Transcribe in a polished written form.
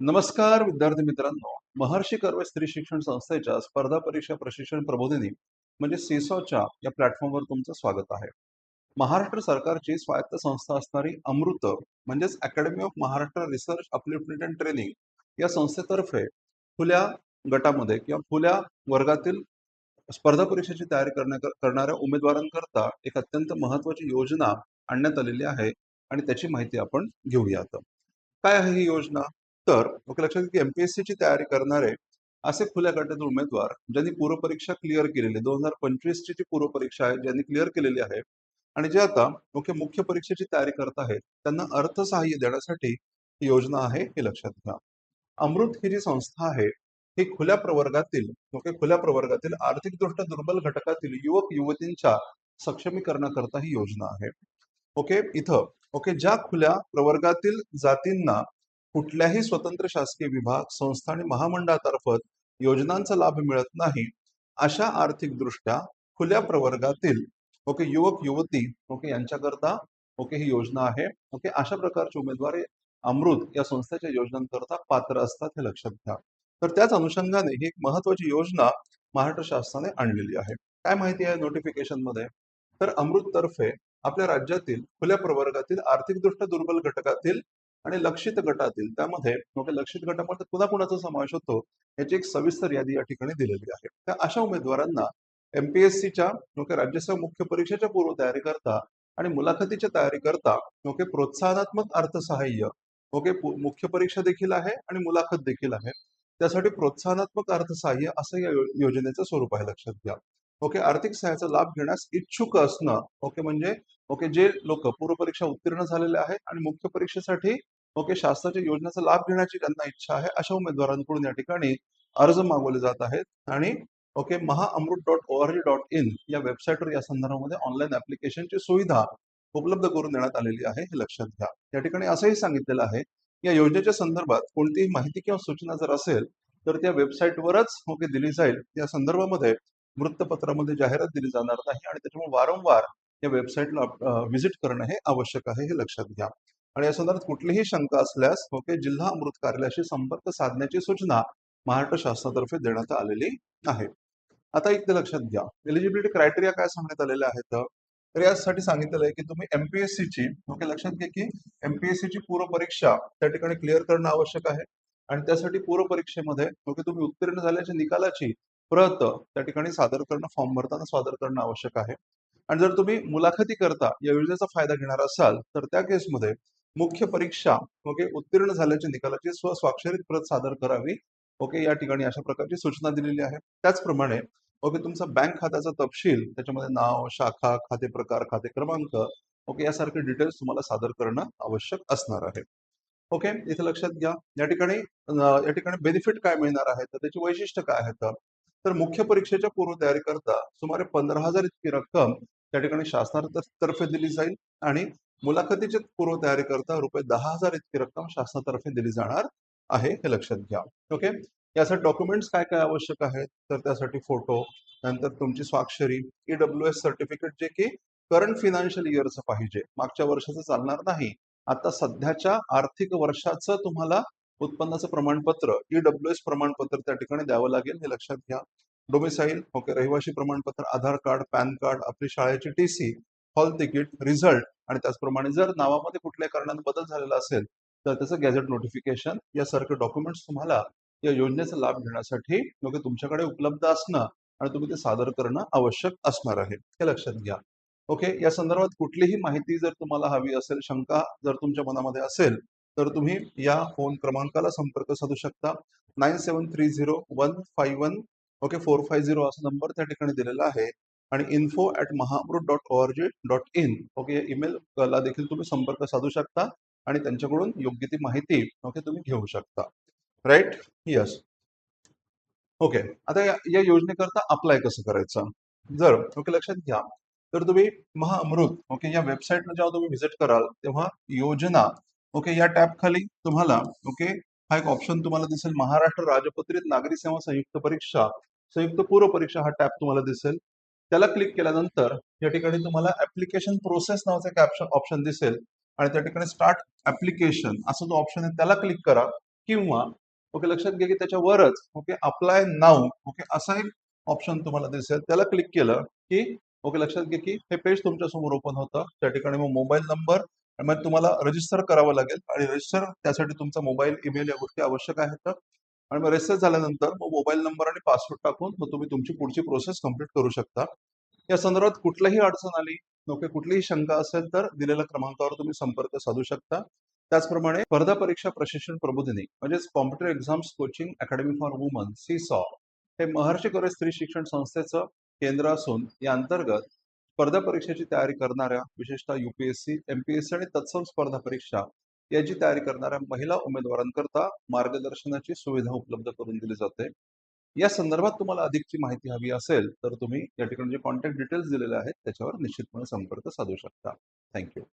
नमस्कार विद्यार्थी मित्रांनो. महर्षी कर्वे स्त्री शिक्षण संस्थेच्या स्पर्धा परीक्षा प्रशिक्षण प्रबोधिनी म्हणजे सेसॉच्या या प्लॅटफॉर्मवर तुमचं स्वागत आहे. महाराष्ट्र सरकारची स्वायत्त संस्था असणारी अमृत म्हणजेच academy of Maharashtra research upliftment and training या संस्थेतर्फे खुल्या गटामध्ये किंवा खुल्या वर्गातील स्पर्धा परीक्षेची तयारी करणाऱ्या उमेदवारांकरता एक अत्यंत महत्त्वाची योजना आणण्यात आलेली आहे आणि त्याची माहिती आपण घेऊयात. काय आहे ही योजना? तर लक्षात घ्या की एमपीएससी ची तयारी करणारे असे खुल्या गटातील उमेदवार ज्यांनी पूर्वपरीक्षा क्लिअर केलेली 2025 ची जी पूर्वपरीक्षा आहे ज्यांनी क्लिअर केलेली आहे आणि जे आता मुख्य परीक्षेची तयारी करत आहेत त्यांना अर्थसहाय्य देण्यासाठी ही योजना आहे हे लक्षात घ्या. अमृत ही जी संस्था आहे ही खुल्या प्रवर्गातील आर्थिकदृष्ट्या दुर्बल घटकातील युवक युवतींच्या सक्षमीकरणाकरता ही योजना आहे. इथं ज्या खुल्या प्रवर्गातील जातींना कुठल्याही स्वतंत्र शासकीय विभाग संस्था आणि महामंडळातर्फत योजनांचा लाभ मिळत नाही अशा आर्थिकदृष्ट्या खुल्या प्रवर्गातील युवक युवती यांच्याकरता ही योजना आहे. अशा प्रकारचे उमेदवार हे अमृत या संस्थेच्या योजनांकरता पात्र असतात हे लक्षात घ्या. तर त्याच अनुषंगाने ही एक महत्वाची योजना महाराष्ट्र शासनाने आणलेली आहे. काय माहिती आहे नोटिफिकेशन मध्ये? तर अमृत तर्फे आपल्या राज्यातील खुल्या प्रवर्गातील आर्थिकदृष्ट्या दुर्बल घटकातील आणि लक्षित गटातील त्यामध्ये लक्षित गटामध्ये कुणाकुणाचा समावेश होतो याची एक सविस्तर यादी या ठिकाणी दिलेली आहे. त्या अशा उमेदवारांना एमपीएससीच्या राज्यसेवा मुख्य परीक्षेच्या पूर्व तयारी करता आणि मुलाखतीच्या तयारी करता प्रोत्साहनात्मक अर्थसहाय्य मुख्य परीक्षा देखील आहे आणि मुलाखत देखील आहे. त्यासाठी प्रोत्साहनात्मक अर्थसहाय्य असं या योजनेचं स्वरूप आहे लक्षात घ्या. आर्थिक सहाय्याचा लाभ घेण्यास इच्छुक असणं म्हणजे जे लोक पूर्वपरीक्षा उत्तीर्ण झालेले आहेत आणि मुख्य परीक्षेसाठी शासनाच्या योजनेचा लाभ घेण्याची ज्यांना इच्छा आहे अशा उमेदवारांकडून या ठिकाणी अर्ज मागवले जात आहेत आणि महाअमृत.org.in या वेबसाईटवर या संदर्भामध्ये ऑनलाईन ऍप्लिकेशनची सुविधा उपलब्ध करून देण्यात आलेली आहे हे लक्षात घ्या. या ठिकाणी असंही सांगितलेलं आहे या योजनेच्या संदर्भात कोणतीही माहिती किंवा सूचना जर असेल तर त्या वेबसाईटवरच दिली जाईल. या संदर्भामध्ये वृत्तपत्रामध्ये जाहिरात दिली जाणार नाही आणि त्याच्यामुळे वारंवार या वेबसाईटला व्हिजिट करणं हे आवश्यक आहे हे लक्षात घ्या. आणि या संदर्भात कुठलीही शंका असल्यास जिल्हा अमृत कार्यालयाशी संपर्क साधण्याची सूचना महाराष्ट्र शासनातर्फे देण्यात आलेली आहे. आता इथे लक्षात घ्या एलिजिबिलिटी क्रायटेरिया काय सांगण्यात आलेले आहेत. तर यासाठी सांगितलेलं आहे की तुम्ही एमपीएससी ची लक्षात घ्या की एमपीएससी ची पूर्व परीक्षा त्या ठिकाणी क्लिअर करणं आवश्यक आहे आणि त्यासाठी पूर्व परीक्षेमध्ये तुम्ही उत्तीर्ण झाल्याच्या निकालाची प्रत त्या ठिकाणी सादर करणं फॉर्म भरताना सादर करणं आवश्यक आहे. आणि जर तुम्ही मुलाखती करता या योजनेचा फायदा घेणार असाल तर त्या केसमध्ये मुख्य परीक्षा उत्तीर्ण झाल्याच्या निकालाची स्वस्वाक्षरित प्रत सादर करावी. या ठिकाणी अशा प्रकारची सूचना दिलेली आहे. त्याचप्रमाणे तुमचा बँक खात्याचा तपशील त्याच्यामध्ये नाव शाखा खाते प्रकार खाते क्रमांक यासारखे डिटेल्स तुम्हाला सादर करणं आवश्यक असणार आहे. इथे लक्षात घ्या या ठिकाणी बेनिफिट काय मिळणार आहे तर त्याची वैशिष्ट्य काय आहेत. तर मुख्य परीक्षेच्या पूर्व तयारी करता सुमारे 15,000 इतकी रक्कम त्या ठिकाणी शासनातर्फे दिली जाईल आणि मुलाखतीच्या पूर्व तयारी करता रुपये 10,000 इतकी रक्कम शासनातर्फे दिली जाणार आहे हे लक्षात घ्या. यासाठी डॉक्युमेंट्स काय काय आवश्यक आहेत तर त्यासाठी फोटो नंतर तुमची स्वाक्षरी EWS सर्टिफिकेट जे की करंट फिनान्शियल इयरचं पाहिजे मागच्या वर्षाचं चालणार नाही. आता सध्याच्या आर्थिक वर्षाचं तुम्हाला उत्पन्नाचं प्रमाणपत्र EWS प्रमाणपत्र त्या ठिकाणी द्यावं लागेल हे लक्षात घ्या. डोमिसाईल रहिवासी प्रमाणपत्र आधार कार्ड पॅन कार्ड आपली शाळेची TC हॉल तिकीट रिझल्ट आणि त्याचप्रमाणे जर नावामध्ये कुठल्याही कारणाने बदल झालेला असेल तर त्याचं गॅझेट नोटिफिकेशन यासारखे डॉक्युमेंट्स तुम्हाला या योजनेचा लाभ घेण्यासाठी तुमच्याकडे उपलब्ध असणं आणि तुम्ही ते सादर करणं आवश्यक असणार आहे हे लक्षात घ्या. या संदर्भात कुठलीही माहिती जर तुम्हाला हवी असेल शंका जर तुमच्या मनामध्ये असेल तर तुम्ही या फोन क्रमांकाला संपर्क साधू शकता. 9730151450 असा नंबर त्या ठिकाणी दिलेला आहे आणि info@mahamrut.org.in या ईमेलला देखील तुम्ही संपर्क साधू शकता आणि त्यांच्याकडून योग्य ती माहिती तुम्ही घेऊ शकता. राईट. यस. आता या योजनेकरता अप्लाय कसं करायचं जर लक्षात घ्या तर तुम्ही महाअमृत या वेबसाईटला जेव्हा तुम्ही व्हिजिट कराल तेव्हा योजना या टॅब खाली तुम्हाला हा एक ऑप्शन तुम्हाला दिसेल महाराष्ट्र राजपत्रित नागरी सेवा संयुक्त पूर्व परीक्षा हा टॅब तुम्हाला दिसेल. त्याला क्लिक केल्यानंतर या ठिकाणी तुम्हाला ऍप्लिकेशन प्रोसेस नावाचा एक ऑप्शन दिसेल आणि त्या ठिकाणी स्टार्ट ऍप्लिकेशन असं जो ऑप्शन आहे त्याला क्लिक करा किंवा ओके लक्षात घ्या की त्याच्यावरच ओके अप्लाय नाऊ ओके असा एक ऑप्शन तुम्हाला दिसेल. त्याला क्लिक केलं की ओके लक्षात घ्या की हे पेज तुमच्या समोर ओपन होतं. त्या ठिकाणी मग मोबाईल नंबर मग तुम्हाला रजिस्टर करावं लागेल आणि रजिस्टर त्यासाठी तुमचा मोबाईल, ईमेल या गोष्टी आवश्यक आहेत. आणि मग रजिस्टर झाल्यानंतर मग मोबाईल नंबर आणि पासवर्ड टाकून मग तुम्ही तुमची पुढची प्रोसेस कंप्लीट करू शकता. या संदर्भात कुठलीही अडचण आली ओके कुठलीही शंका असेल तर दिलेल्या क्रमांकावर तुम्ही संपर्क साधू शकता. त्याचप्रमाणे स्पर्धा परीक्षा प्रशिक्षण प्रबोधिनी म्हणजेच computer exams coaching academy for woman seesaw हे महर्षी कॉलेज स्त्री शिक्षण संस्थेचं केंद्र असून या अंतर्गत स्पर्धा परीक्षेची तयारी करणाऱ्या विशेषतः युपीएससी, एमपीएससी आणि तत्सम स्पर्धा परीक्षा याची तयारी करणाऱ्या महिला उमेदवारांकरता मार्गदर्शनाची सुविधा उपलब्ध करून दिली जाते. या संदर्भात तुम्हाला अधिकची माहिती हवी असेल तर तुम्ही या ठिकाणी जे कॉन्टॅक्ट डिटेल्स दिलेले आहेत त्याच्यावर निश्चितपणे संपर्क साधू शकता. थँक्यू.